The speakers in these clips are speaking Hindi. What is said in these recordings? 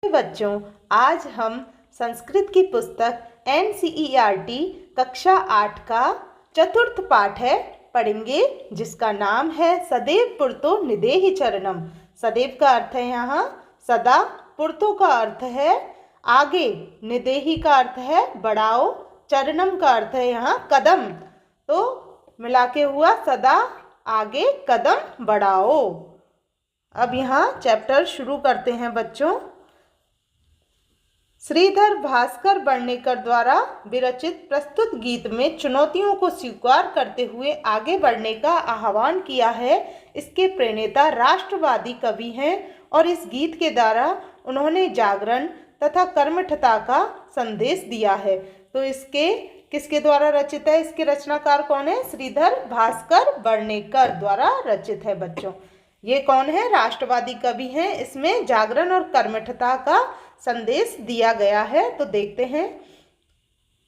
बच्चों, आज हम संस्कृत की पुस्तक NCERT कक्षा 8 का चतुर्थ पाठ है पढ़ेंगे, जिसका नाम है सदैव पुरतो निदेहि चरणम। सदैव का अर्थ है यहाँ सदा, पुरतो का अर्थ है आगे, निदेहि का अर्थ है बढ़ाओ, चरणम का अर्थ है यहाँ कदम। तो मिला के हुआ सदा आगे कदम बढ़ाओ। अब यहाँ चैप्टर शुरू करते हैं बच्चों। श्रीधर भास्कर वर्णेकर द्वारा विरचित प्रस्तुत गीत में चुनौतियों को स्वीकार करते हुए आगे बढ़ने का आह्वान किया है। इसके प्रणेता राष्ट्रवादी कवि हैं और इस गीत के द्वारा उन्होंने जागरण तथा कर्मठता का संदेश दिया है। तो इसके किसके द्वारा रचित है? इसके रचनाकार कौन है? श्रीधर भास्कर वर्णेकर द्वारा रचित है बच्चों। ये कौन है? राष्ट्रवादी कवि हैं। इसमें जागरण और कर्मठता का संदेश दिया गया है। तो देखते हैं।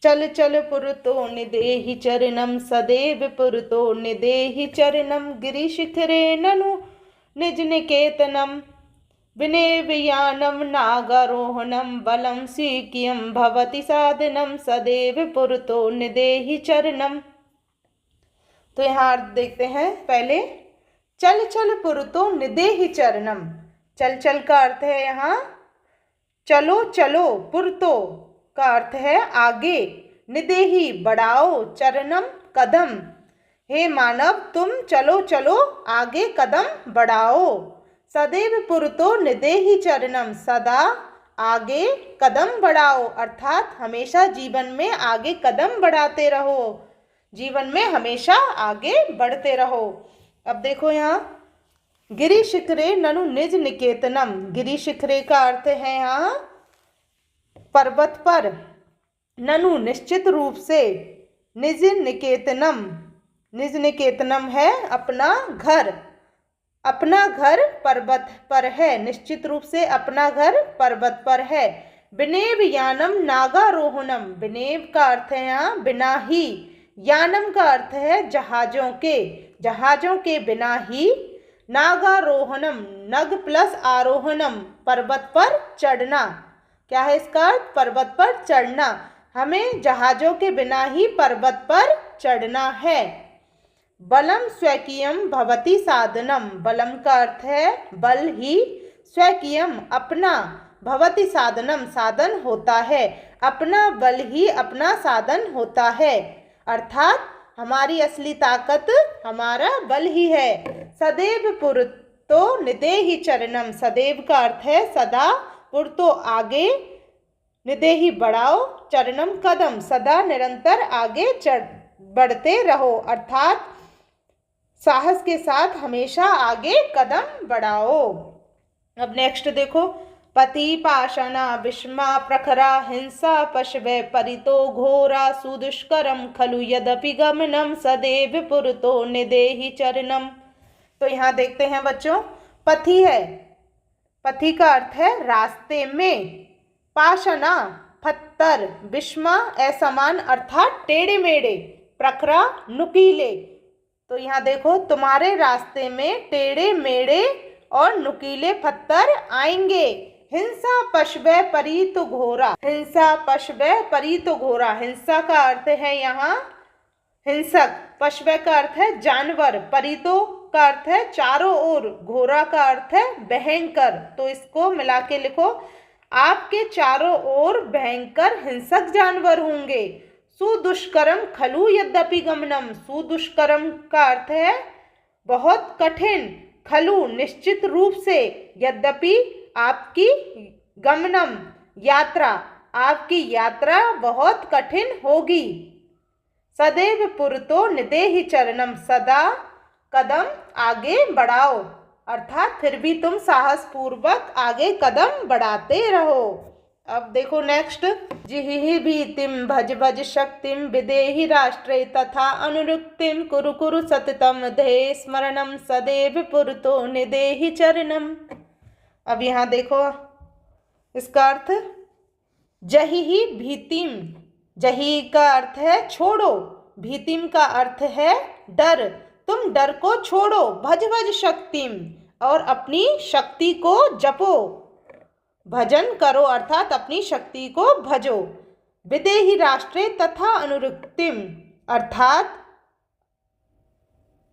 चल चल पुरतो निदेहि चरणम, सदैव पुरतो निदेहि चरणम, गिरिशिखरे ननु निज निकेतनम, विनेवयानम नागारोहणम, बलम स्वीक्यम भवति साधनम, सदैव पुरतो निदेहि चरणम। तो यहाँ देखते हैं। पहले चल चल पुरतो निदेहि चरणम। चल चल का अर्थ है यहाँ चलो चलो, पुरतो का अर्थ है आगे, निदेहि बढ़ाओ, चरणम कदम। हे मानव, तुम चलो चलो आगे कदम बढ़ाओ। सदैव पुरतो निदेहि चरणम, सदा आगे कदम बढ़ाओ, अर्थात हमेशा जीवन में आगे कदम बढ़ाते रहो, जीवन में हमेशा आगे बढ़ते रहो। अब देखो यहाँ गिरि शिखरे ननु निज निकेतनम। गिरि शिखरे का अर्थ है यहाँ पर्वत पर, ननु निश्चित रूप से, निज निकेतनम, निज निकेतनम है अपना घर, अपना घर पर्वत पर है, निश्चित रूप से अपना घर पर्वत पर है। विनेव यानम नागारोहणम। विनेव का अर्थ है यहाँ बिना ही, यानम का अर्थ है जहाजों के, जहाजों के बिना ही, नागारोहणम नग प्लस आरोहणम पर्वत पर चढ़ना। क्या है इसका अर्थ? पर्वत पर चढ़ना। हमें जहाजों के बिना ही पर्वत पर चढ़ना है। बलम स्वकीयम भवति साधनम। बलम का अर्थ है बल ही, स्वकीयम अपना, भवति साधनम साधन होता है, अपना बल ही अपना साधन होता है, अर्थात हमारी असली ताकत हमारा बल ही है। सदैव पुरतो निदेहि चरणम। सदैव का अर्थ है सदा, पुरतो आगे, निदेहि बढ़ाओ, चरणम कदम, सदा निरंतर आगे बढ़ते रहो, अर्थात साहस के साथ हमेशा आगे कदम बढ़ाओ। अब नेक्स्ट देखो। पति पाषाणा विषमा प्रखरा, हिंसा पशवे परितो घोरा, सुदुष्करम खलु यद्यपि गमनम, सदैव पुरतो निदेहि चरणम। तो यहाँ देखते हैं बच्चों, पथि है, पथि का अर्थ है रास्ते में, पाषाणा पत्थर, विषमा असमान अर्थात टेढ़े मेढ़े, प्रखरा नुकीले। तो यहाँ देखो, तुम्हारे रास्ते में टेढ़े मेढ़े और नुकीले पत्थर आएंगे। हिंसा पशवे परितो घोरा। हिंसा पशवे परितो घोरा। हिंसा का अर्थ है यहाँ हिंसक, पशवे का अर्थ है जानवर, परितो का अर्थ है चारों ओर, घोरा का अर्थ है भयंकर। तो इसको मिला के लिखो, आपके चारों ओर भयंकर हिंसक जानवर होंगे। सुदुष्करम खलु यद्यपि गमनम। सुदुष्करम का अर्थ है बहुत कठिन, खलु निश्चित रूप से, यद्यपि आपकी, गमनम यात्रा, आपकी यात्रा बहुत कठिन होगी। सदैव पुरतो निदेहि चरणम, सदा कदम आगे बढ़ाओ, अर्थात फिर भी तुम साहस पूर्वक आगे कदम बढ़ाते रहो। अब देखो नेक्स्ट। जिहि भीतिम भज भज शक्तिम, विदेहि राष्ट्रे तथा अनुरुक्तिम, कुरु कुरु सततम ध्येय स्मरणम, सदैव पुरतो निदेहि चरणम। अब यहाँ देखो इसका अर्थ। जहि भीतिम, जहि का अर्थ है छोड़ो, भीतिम का अर्थ है डर, तुम डर को छोड़ो, भज भज शक्तिम और अपनी शक्ति को जपो, भजन करो अर्थात अपनी शक्ति को भजो। विदेहि राष्ट्रे तथा अनुरक्तिम अर्थात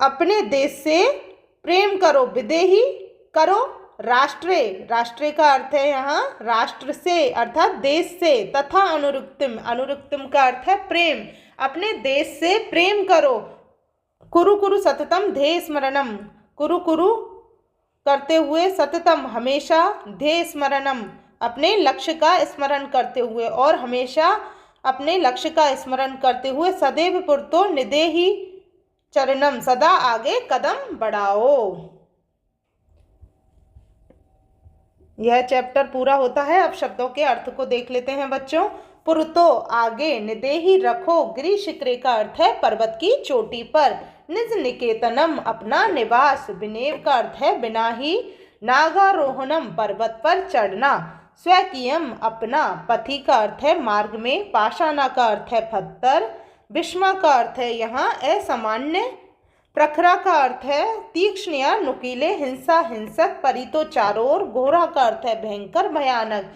अपने देश से प्रेम करो। विदेहि करो, राष्ट्रे, राष्ट्रे का अर्थ है यहाँ राष्ट्र से अर्थात देश से, तथा अनुरक्तिम, अनुरक्तिम का अर्थ है प्रेम, अपने देश से प्रेम करो। कुरु कुरु सततम ध्येय स्मरणम, कुरु कुरु करते हुए, सततम हमेशा, ध्येय स्मरणम अपने लक्ष्य का स्मरण करते हुए, और हमेशा अपने लक्ष्य का स्मरण करते हुए, सदैव पुरतो निदेहि चरणम सदा आगे कदम बढ़ाओ। यह चैप्टर पूरा होता है। अब शब्दों के अर्थ को देख लेते हैं बच्चों। पुरतो आगे, निदेहि रखो, गिरि शिखरे का अर्थ है पर्वत की चोटी पर, निज निकेतनम अपना निवास, विनेव का अर्थ है बिना ही, नागारोहणम पर्वत पर चढ़ना, स्वकीयम अपना, पथि का अर्थ है मार्ग में, पाषाणा का अर्थ है पत्थर, विषमा का अर्थ है यहाँ असामान्य, प्रखरा का अर्थ है तीक्ष्ण या नुकीले, हिंसा हिंसक, परितो चारों ओर, घोरा का अर्थ है भयंकर भयानक,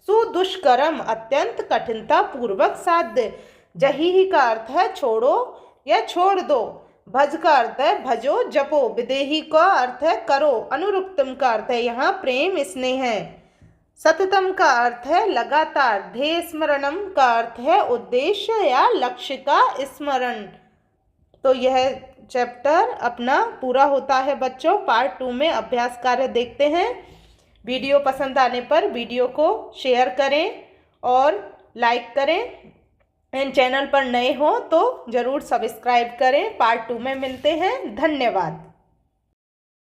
सुदुष्करम अत्यंत कठिनता पूर्वक साध्य, जही का अर्थ है छोड़ो या छोड़ दो, भज का अर्थ है भजो जपो, विदेही का अर्थ है करो, अनुरुक्तम का अर्थ है यहाँ प्रेम स्नेह है, सततम का अर्थ है लगातार, ध्येय स्मरणम का अर्थ है उद्देश्य या लक्ष्य का स्मरण। तो यह चैप्टर अपना पूरा होता है बच्चों। पार्ट 2 में अभ्यास कार्य देखते हैं। वीडियो पसंद आने पर वीडियो को शेयर करें और लाइक करें। एंड चैनल पर नए हो तो ज़रूर सब्सक्राइब करें। पार्ट 2 में मिलते हैं। धन्यवाद।